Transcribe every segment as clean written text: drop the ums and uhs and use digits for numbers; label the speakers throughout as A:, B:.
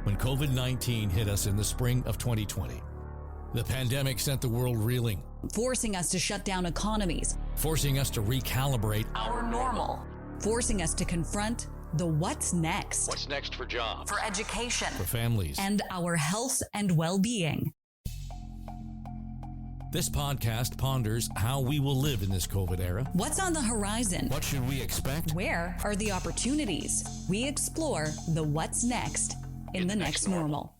A: when COVID-19 hit us in the spring of 2020. The pandemic sent the world reeling,
B: forcing us to shut down economies,
A: forcing us to recalibrate
B: our normal, forcing us to confront the what's next.
A: What's next for jobs,
B: for education,
A: for families,
B: and our health and well-being.
A: This podcast ponders how we will live in this COVID era.
B: What's on the horizon?
A: What should we expect?
B: Where are the opportunities? We explore the what's next in the next normal.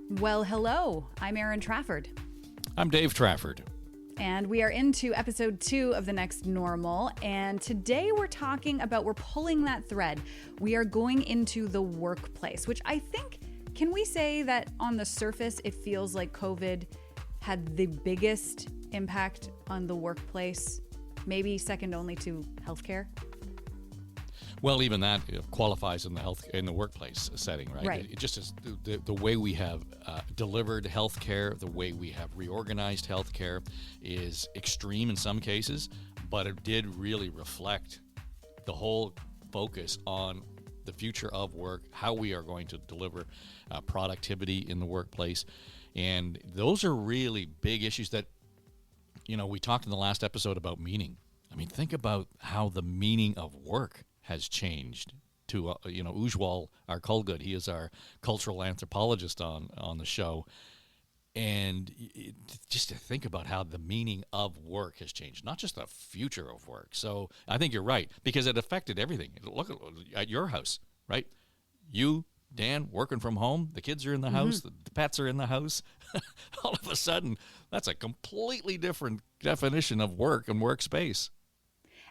B: Well, hello. I'm Erin Trafford.
A: I'm Dave Trafford.
B: And we are into episode 2 of The Next Normal. And today we're pulling that thread. We are going into the workplace, which I think, can we say that on the surface, it feels like COVID had the biggest impact on the workplace, maybe second only to healthcare?
C: Well, even that qualifies in the workplace setting, right?
B: Right.
C: It just is the way we have delivered healthcare, the way we have reorganized healthcare is extreme in some cases, but it did really reflect the whole focus on the future of work, how we are going to deliver productivity in the workplace, and those are really big issues that, we talked in the last episode about meaning. I mean, think about how the meaning of work has changed to, Ujwal, our Kulgut, he is our cultural anthropologist on the show. And just to think about how the meaning of work has changed, not just the future of work. So I think you're right, because it affected everything. Look at your house, right? You, Dan, working from home, the kids are in the house, the pets are in the house. All of a sudden, that's a completely different definition of work and workspace.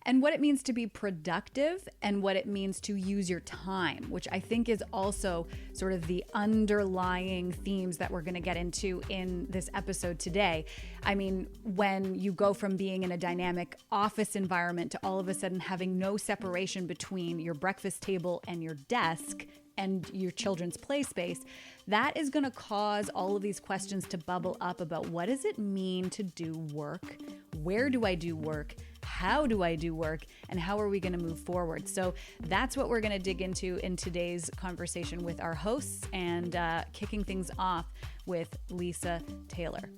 B: And what it means to be productive and what it means to use your time, which I think is also sort of the underlying themes that we're going to get into in this episode today. I mean, when you go from being in a dynamic office environment to all of a sudden having no separation between your breakfast table and your desk and your children's play space, that is going to cause all of these questions to bubble up about what does it mean to do work? Where do I do work? How do I do work? And how are we going to move forward? So that's what we're going to dig into in today's conversation with our hosts, and kicking things off with Lisa Taylor.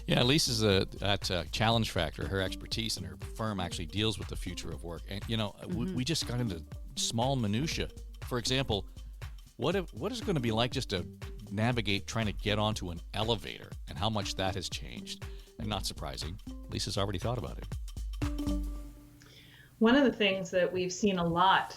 C: Yeah, Lisa's at Challenge Factor. Her expertise and her firm actually deals with the future of work. And, we just got into small minutia. For example, what is it going to be like just to navigate trying to get onto an elevator, and how much that has changed? And not surprising, Lisa's already thought about it.
D: One of the things that we've seen a lot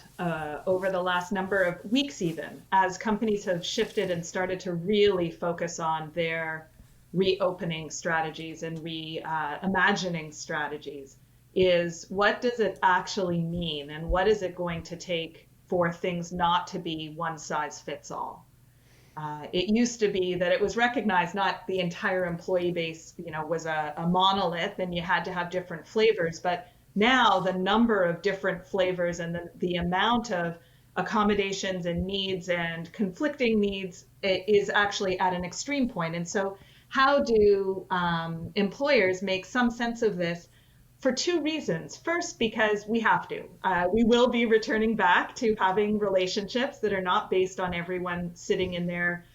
D: over the last number of weeks, even as companies have shifted and started to really focus on their reopening strategies and reimagining strategies, is what does it actually mean, and what is it going to take for things not to be one size fits all? It used to be that it was recognized not the entire employee base, was a monolith and you had to have different flavors, but now the number of different flavors and the amount of accommodations and needs and conflicting needs is actually at an extreme point. And so how do employers make some sense of this? For two reasons. First, because we have to. We will be returning back to having relationships that are not based on everyone sitting in their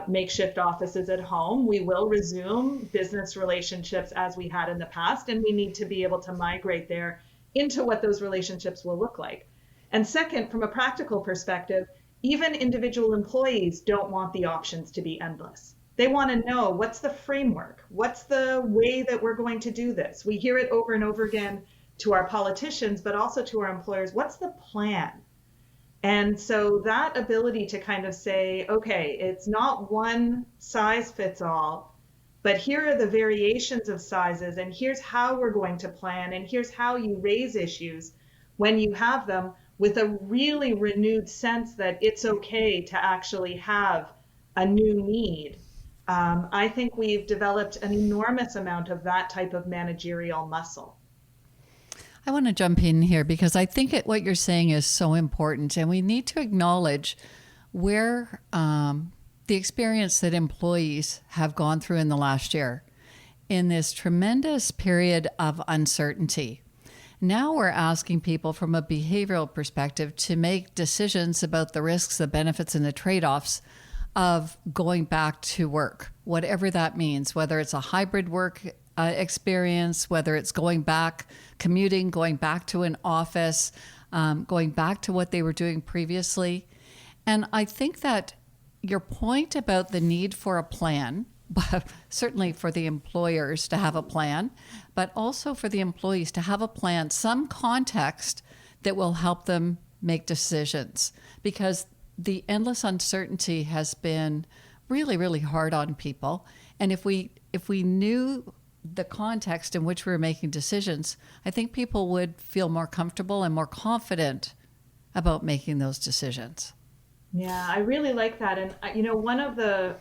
D: makeshift offices at home. We will resume business relationships as we had in the past, and we need to be able to migrate there into what those relationships will look like. And second, from a practical perspective, even individual employees don't want the options to be endless. They want to know, what's the framework? What's the way that we're going to do this? We hear it over and over again to our politicians, but also to our employers. What's the plan? And so that ability to kind of say, okay, it's not one size fits all, but here are the variations of sizes, and here's how we're going to plan, and here's how you raise issues when you have them, with a really renewed sense that it's okay to actually have a new need. I think we've developed an enormous amount of that type of managerial muscle.
E: I want to jump in here because I think what you're saying is so important, and we need to acknowledge where the experience that employees have gone through in the last year. in this tremendous period of uncertainty. Now we're asking people from a behavioral perspective to make decisions about the risks, the benefits, and the trade-offs of going back to work, whatever that means, whether it's a hybrid work experience, whether it's going back, commuting, going back to an office, going back to what they were doing previously. And I think that your point about the need for a plan, but certainly for the employers to have a plan, but also for the employees to have a plan, some context that will help them make decisions, because the endless uncertainty has been really, really hard on people. And if we knew the context in which we were making decisions, I think people would feel more comfortable and more confident about making those decisions.
D: Yeah, I really like that. And, one of the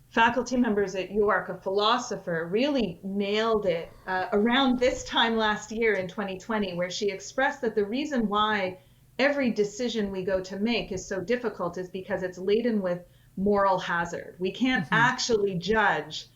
D: faculty members at York, a philosopher, really nailed it around this time last year in 2020, where she expressed that the reason why every decision we go to make is so difficult is because it's laden with moral hazard. We can't actually judge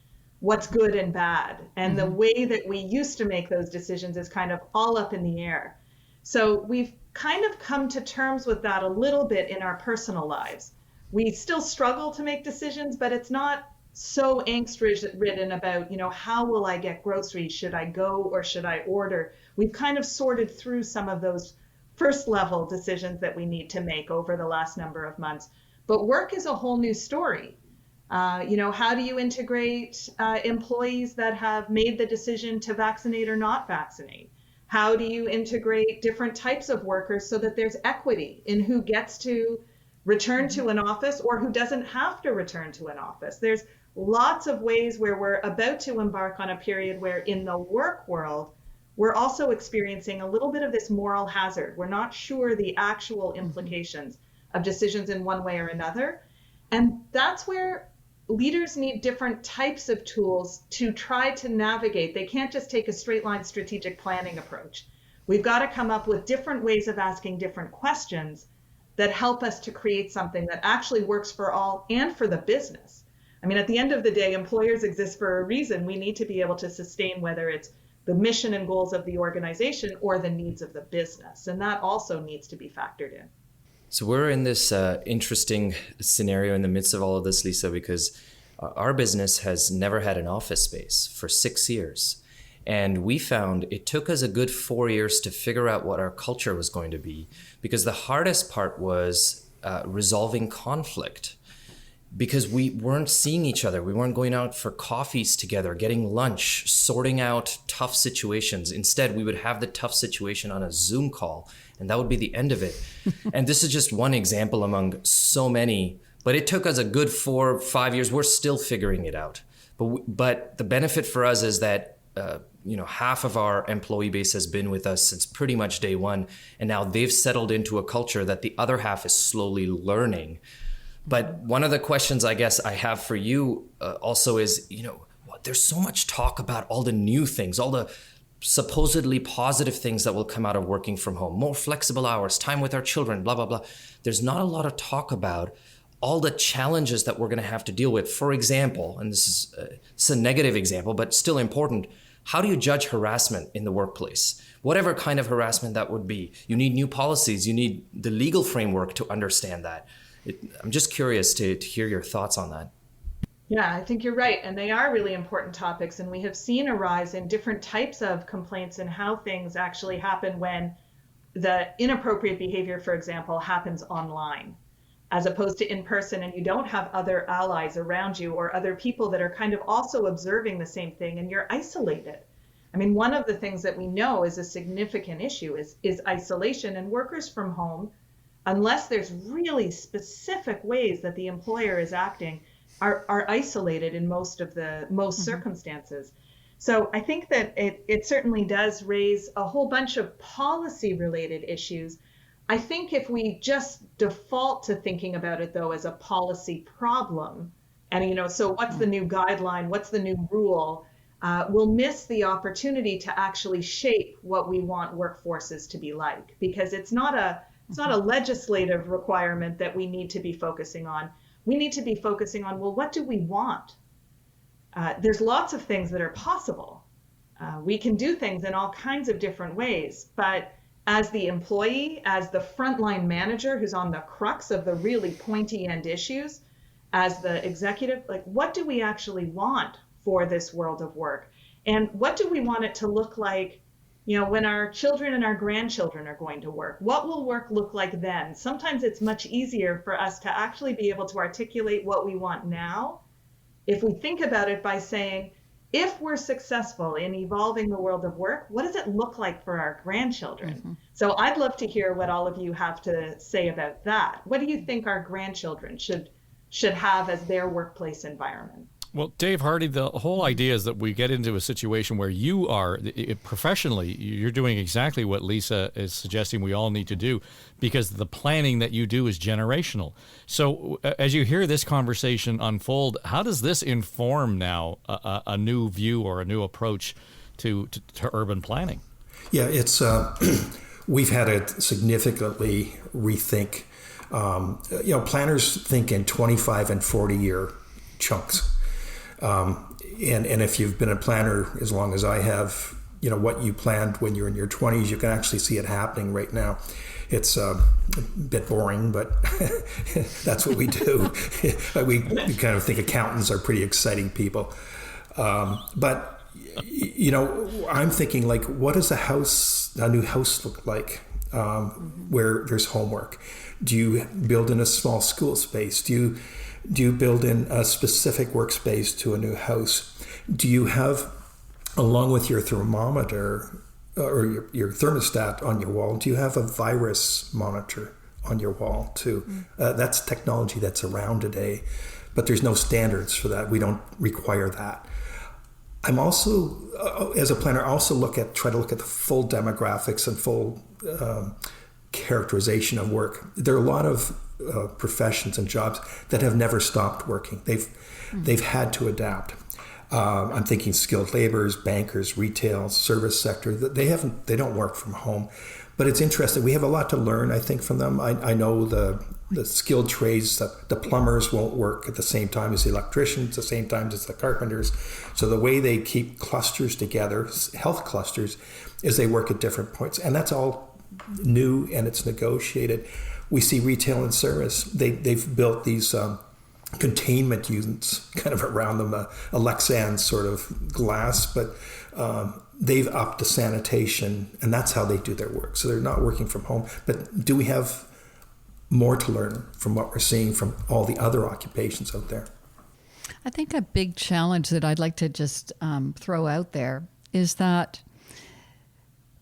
D: what's good and bad. And the way that we used to make those decisions is kind of all up in the air. So we've kind of come to terms with that a little bit in our personal lives. We still struggle to make decisions, but it's not so angst-ridden about, how will I get groceries? Should I go or should I order? We've kind of sorted through some of those first level decisions that we need to make over the last number of months. But work is a whole new story. How do you integrate employees that have made the decision to vaccinate or not vaccinate? How do you integrate different types of workers so that there's equity in who gets to return to an office or who doesn't have to return to an office? There's lots of ways where we're about to embark on a period where in the work world, we're also experiencing a little bit of this moral hazard. We're not sure the actual implications of decisions in one way or another. And that's where leaders need different types of tools to try to navigate. They can't just take a straight line strategic planning approach. We've got to come up with different ways of asking different questions that help us to create something that actually works for all and for the business. I mean, at the end of the day, employers exist for a reason. We need to be able to sustain whether it's the mission and goals of the organization or the needs of the business. And that also needs to be factored in.
F: So we're in this interesting scenario in the midst of all of this, Lisa, because our business has never had an office space for 6 years. And we found it took us a good 4 years to figure out what our culture was going to be, because the hardest part was resolving conflict. Because we weren't seeing each other. We weren't going out for coffees together, getting lunch, sorting out tough situations. Instead, we would have the tough situation on a Zoom call, and that would be the end of it. And this is just one example among so many, but it took us a good 4 or 5 years. We're still figuring it out. But the benefit for us is that half of our employee base has been with us since pretty much day one, and now they've settled into a culture that the other half is slowly learning. But one of the questions I guess I have for you also is, there's so much talk about all the new things, all the supposedly positive things that will come out of working from home, more flexible hours, time with our children, blah, blah, blah. There's not a lot of talk about all the challenges that we're going to have to deal with. For example, and this is a negative example, but still important, how do you judge harassment in the workplace? Whatever kind of harassment that would be. You need new policies. You need the legal framework to understand that. I'm just curious to hear your thoughts on that.
D: Yeah, I think you're right. And they are really important topics. And we have seen a rise in different types of complaints and how things actually happen when the inappropriate behavior, for example, happens online, as opposed to in person, and you don't have other allies around you or other people that are kind of also observing the same thing, and you're isolated. I mean, one of the things that we know is a significant issue is isolation, and workers from home, unless there's really specific ways that the employer is acting, are isolated in most circumstances. So I think that it certainly does raise a whole bunch of policy related issues. I think if we just default to thinking about it though as a policy problem, and so what's the new guideline, what's the new rule, we'll miss the opportunity to actually shape what we want workforces to be like, because it's not a legislative requirement that we need to be focusing on. We need to be focusing on, well, what do we want? there's lots of things that are possible. We can do things in all kinds of different ways, but as the employee, as the frontline manager who's on the crux of the really pointy end issues, as the executive, like, what do we actually want for this world of work? And what do we want it to look like, when our children and our grandchildren are going to work? What will work look like then? Sometimes it's much easier for us to actually be able to articulate what we want now if we think about it by saying, if we're successful in evolving the world of work, what does it look like for our grandchildren? Mm-hmm. So I'd love to hear what all of you have to say about that. What do you think our grandchildren should have as their workplace environment?
C: Well, Dave Hardy, the whole idea is that we get into a situation where you are, professionally, you're doing exactly what Lisa is suggesting we all need to do, because the planning that you do is generational. So as you hear this conversation unfold, how does this inform now a new view or a new approach to urban planning?
G: Yeah, it's we've had to significantly rethink. Planners think in 25 and 40-year chunks. And if you've been a planner as long as I have, what you planned when you're in your 20s, you can actually see it happening right now. It's a bit boring, but that's what we do. we kind of think accountants are pretty exciting people. But I'm thinking, like, what does a new house look like where there's homework? Do you build in a small school space? Do you build in a specific workspace to a new house? Do you have, along with your thermometer or your thermostat on your wall, do you have a virus monitor on your wall too? That's technology that's around today, but there's no standards for that. We don't require that. I'm also, as a planner, try to look at the full demographics and full characterization of work. There are a lot of professions and jobs that have never stopped working. They've had to adapt. I'm thinking skilled laborers, bankers, retail, service sector. They don't work from home, but it's interesting. We have a lot to learn, I think, from them. I know the skilled trades. The plumbers won't work at the same time as the electricians, the same time as the carpenters. So the way they keep clusters together, health clusters, is they work at different points, and that's all new and it's negotiated. We see retail and service. They've built these containment units kind of around them, a Lexan sort of glass, but they've upped the sanitation, and that's how they do their work. So they're not working from home. But do we have more to learn from what we're seeing from all the other occupations out there?
E: I think a big challenge that I'd like to just throw out there is that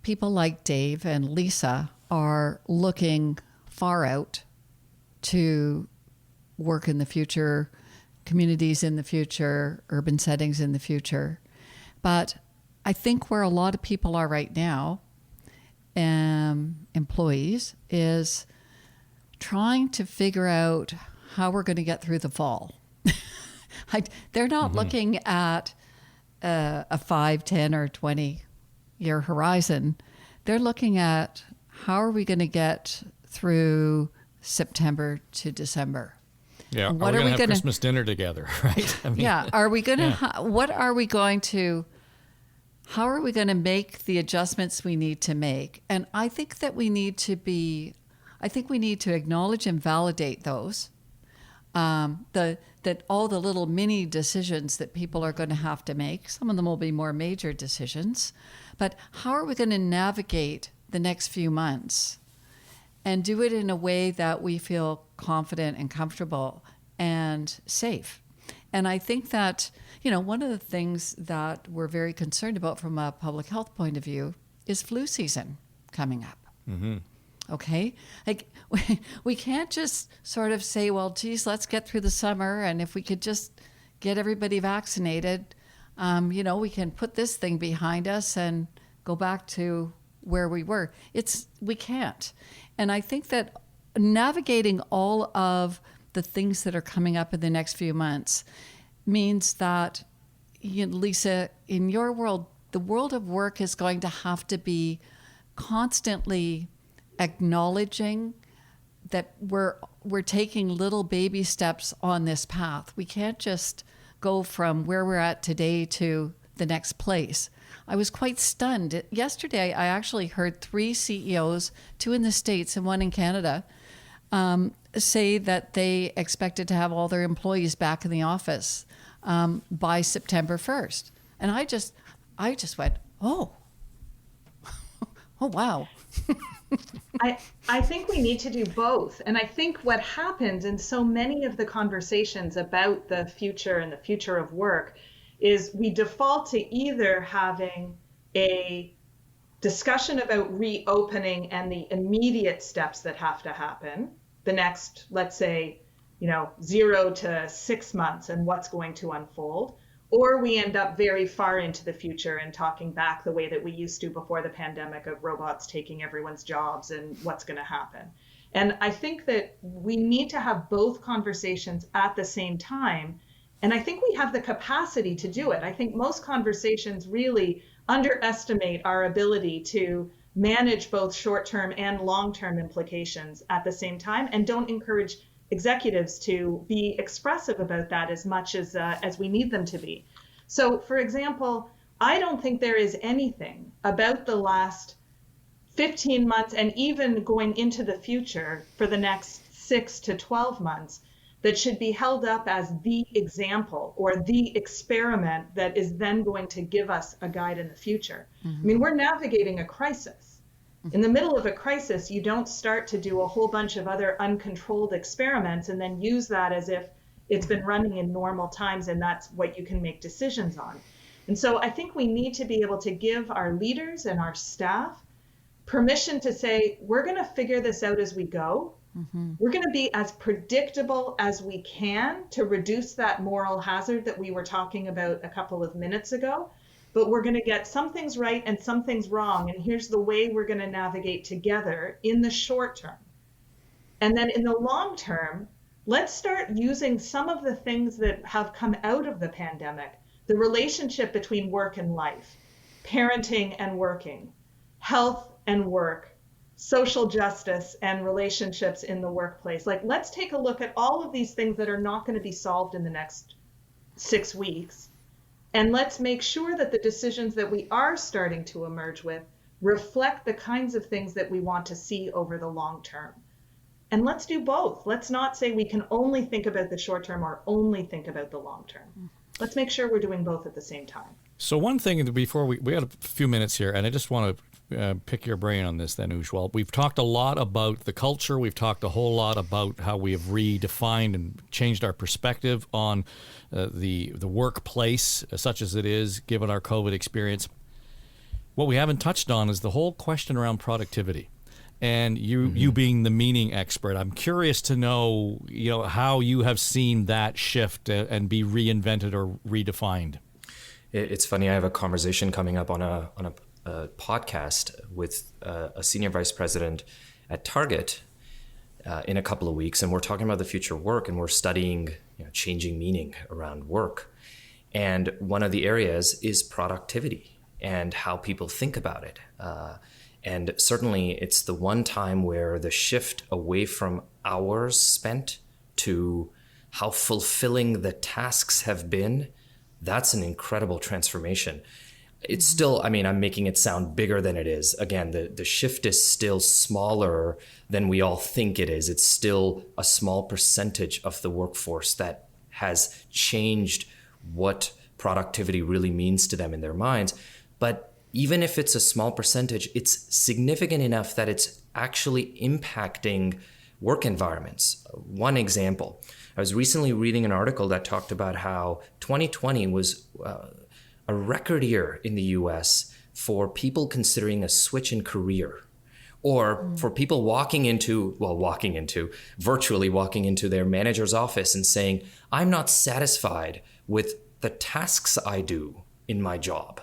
E: people like Dave and Lisa are looking far out to work in the future, communities in the future, urban settings in the future. But I think where a lot of people are right now, employees, is trying to figure out how we're going to get through the fall. They're not looking at a 5, 10, or 20-year horizon. They're looking at how are we going to get through September to December.
C: Yeah, what are we going to have Christmas dinner together, right?
E: Are we going to? How are we going to make the adjustments we need to make? And I think that we need to acknowledge and validate those. That all the little mini decisions that people are going to have to make. Some of them will be more major decisions, but how are we going to navigate the next few months and do it in a way that we feel confident and comfortable and safe? And I think that, one of the things that we're very concerned about from a public health point of view is flu season coming up. Mm-hmm. Okay? Like, we can't just sort of say, well, geez, let's get through the summer, and if we could just get everybody vaccinated, we can put this thing behind us and go back to where we were. We can't. And I think that navigating all of the things that are coming up in the next few months means that, Lisa, in your world, the world of work is going to have to be constantly acknowledging that we're taking little baby steps on this path. We can't just go from where we're at today to the next place. I was quite stunned. Yesterday, I actually heard 3 CEOs, 2 in the States and 1 in Canada, say that they expected to have all their employees back in the office by September 1st. And I just went, oh, wow.
D: I think we need to do both. And I think what happens in so many of the conversations about the future and the future of work is we default to either having a discussion about reopening and the immediate steps that have to happen, the next, let's say, 0 to 6 months and what's going to unfold, or we end up very far into the future and talking back the way that we used to before the pandemic of robots taking everyone's jobs and what's going to happen. And I think that we need to have both conversations at the same time. And I think we have the capacity to do it. I think most conversations really underestimate our ability to manage both short-term and long-term implications at the same time, and don't encourage executives to be expressive about that as much as we need them to be. So, for example, I don't think there is anything about the last 15 months and even going into the future for the next 6 to 12 months that should be held up as the example or the experiment that is then going to give us a guide in the future. Mm-hmm. I mean, we're navigating a crisis. In the middle of a crisis, you don't start to do a whole bunch of other uncontrolled experiments and then use that as if it's been running in normal times and that's what you can make decisions on. And so I think we need to be able to give our leaders and our staff permission to say, we're going to figure this out as we go. Mm-hmm. We're going to be as predictable as we can to reduce that moral hazard that we were talking about a couple of minutes ago. But we're going to get some things right and some things wrong. And here's the way we're going to navigate together in the short term. And then in the long term, let's start using some of the things that have come out of the pandemic, the relationship between work and life, parenting and working, health and work, social justice and relationships in the workplace. Like, let's take a look at all of these things that are not going to be solved in the next 6 weeks. And let's make sure that the decisions that we are starting to emerge with reflect the kinds of things that we want to see over the long term. And let's do both. Let's not say we can only think about the short term or only think about the long term. Let's make sure we're doing both at the same time.
C: So one thing before we got a few minutes here, and I just want to pick your brain on this then, Ujwal. We've talked a lot about the culture. We've talked a whole lot about how we have redefined and changed our perspective on the workplace, such as it is, given our COVID experience. What we haven't touched on is the whole question around productivity. And you being the meaning expert, I'm curious to know, how you have seen that shift and be reinvented or redefined.
F: It's funny. I have a conversation coming up on a podcast with a senior vice president at Target in a couple of weeks, and we're talking about the future of work, and we're studying changing meaning around work. And one of the areas is productivity and how people think about it. And certainly it's the one time where the shift away from hours spent to how fulfilling the tasks have been, that's an incredible transformation. It's still, I'm making it sound bigger than it is. Again, the shift is still smaller than we all think it is. It's still a small percentage of the workforce that has changed what productivity really means to them in their minds. But even if it's a small percentage, it's significant enough that it's actually impacting work environments. One example, I was recently reading an article that talked about how 2020 was a record year in the US for people considering a switch in career, or for people virtually walking into their manager's office and saying, I'm not satisfied with the tasks I do in my job.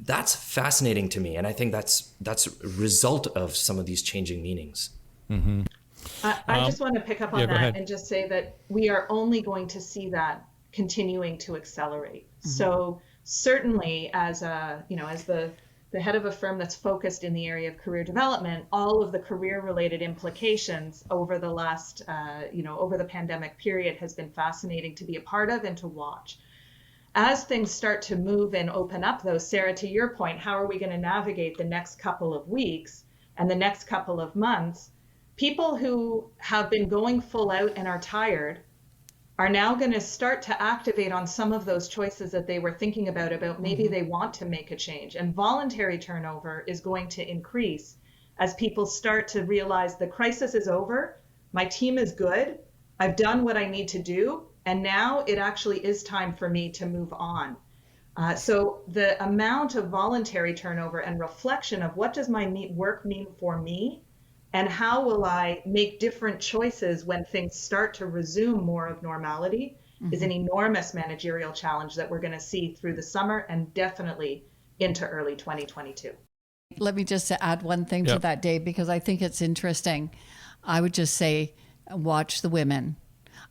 F: That's fascinating to me. And I think that's a result of some of these changing meanings.
D: Mm-hmm. I just want to pick up on that and just say that we are only going to see that continuing to accelerate. Mm-hmm. So certainly as the the head of a firm that's focused in the area of career development, all of the career-related implications over the last, over the pandemic period has been fascinating to be a part of and to watch. As things start to move and open up, though, Sarah, to your point, how are we going to navigate the next couple of weeks and the next couple of months? People who have been going full out and are tired are now going to start to activate on some of those choices that they were thinking about maybe they want to make a change. And voluntary turnover is going to increase as people start to realize the crisis is over, my team is good, I've done what I need to do, and now it actually is time for me to move on. So the amount of voluntary turnover and reflection of what does my work mean for me, and how will I make different choices when things start to resume more of normality is an enormous managerial challenge that we're going to see through the summer and definitely into early 2022.
E: Let me just add one thing to that, Dave, because I think it's interesting. I would just say, watch the women.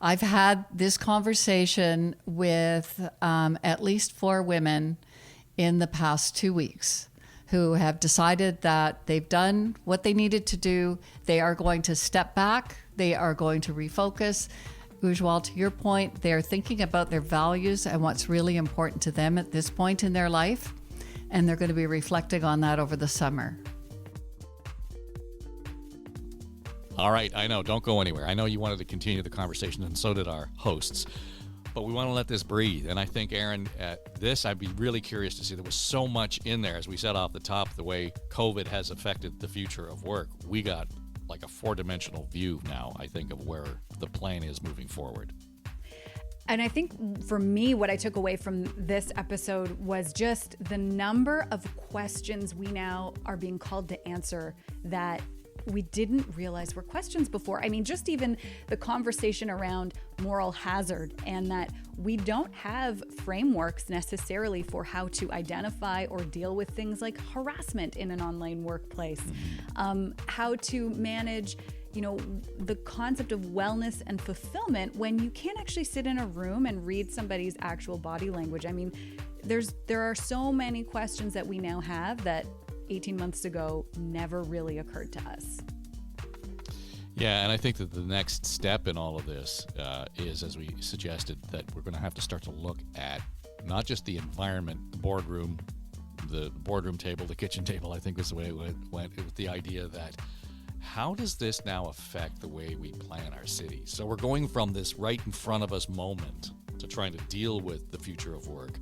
E: I've had this conversation with at least 4 women in the past 2 weeks who have decided that they've done what they needed to do. They are going to step back. They are going to refocus. Ujwal, to your point, they're thinking about their values and what's really important to them at this point in their life. And they're going to be reflecting on that over the summer.
C: All right, I know. Don't go anywhere. I know you wanted to continue the conversation, and so did our hosts. But we want to let this breathe. And I think, Aaron, at this, I'd be really curious to see. There was so much in there, as we said off the top, the way COVID has affected the future of work. We got like a 4-dimensional view now, I think, of where the plan is moving forward.
B: And I think for me, what I took away from this episode was just the number of questions we now are being called to answer that we didn't realize were questions before. I mean, just even the conversation around moral hazard, and that we don't have frameworks necessarily for how to identify or deal with things like harassment in an online workplace, how to manage the concept of wellness and fulfillment when you can't actually sit in a room and read somebody's actual body language. I mean, there are so many questions that we now have that 18 months ago never really occurred to us.
C: Yeah, and I think that the next step in all of this is, as we suggested, that we're going to have to start to look at not just the environment, the boardroom table, the kitchen table, I think was the way it went. It was the idea that how does this now affect the way we plan our cities? So we're going from this right in front of us moment to trying to deal with the future of work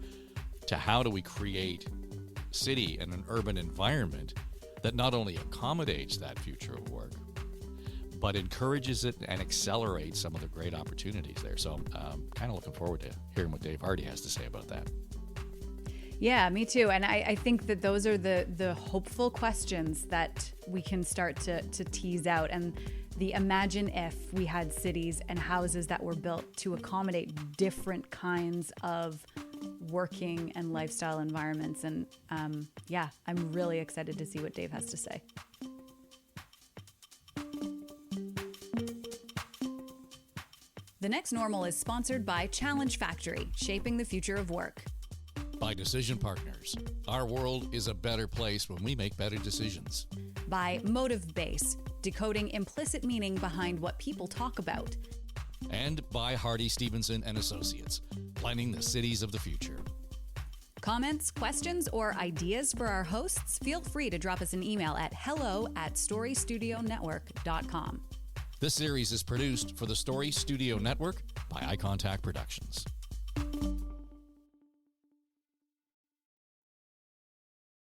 C: to how do we create city and an urban environment that not only accommodates that future of work, but encourages it and accelerates some of the great opportunities there. So I'm kind of looking forward to hearing what Dave Hardy has to say about that.
B: Yeah, me too. And I think that those are the hopeful questions that we can start to tease out. And the imagine if we had cities and houses that were built to accommodate different kinds of working and lifestyle environments. And I'm really excited to see what Dave has to say. The Next Normal is sponsored by Challenge Factory, shaping the future of work.
A: By Decision Partners. Our world is a better place when we make better decisions.
B: By Motive Base, decoding implicit meaning behind what people talk about.
A: And by Hardy, Stevenson and Associates, planning the cities of the future.
B: Comments, questions, or ideas for our hosts? Feel free to drop us an email at hello@storystudionetwork.com.
A: This series is produced for the Story Studio Network by Eye Contact Productions.